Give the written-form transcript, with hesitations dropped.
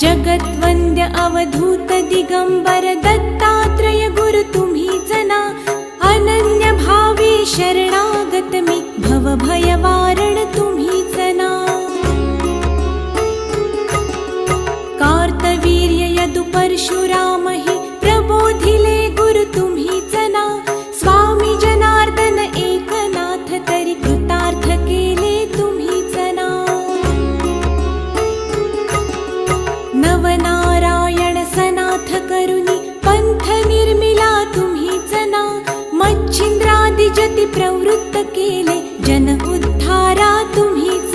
जगद्वन्द्य अवधूत दिगंबर दत्तात्रय गुरु तुम्हीच ना. अनन्य भावे शरणागत मी भवभय वारण तुम्हीच ना. कार्तवीर्य यदु परशुराम हि प्रबोधिले गुरु तुम्हीच ना. स्वामी जनार्दन एकनाथ तरी कृतार्थ केले तुम्हीच ना. नवनारायण सनाथ करुणी पंथ निर्मिला तुम्हीच ना. मच्छिंद्रादि जति प्रवृत्त केले जन उद्धारा तुम्हीच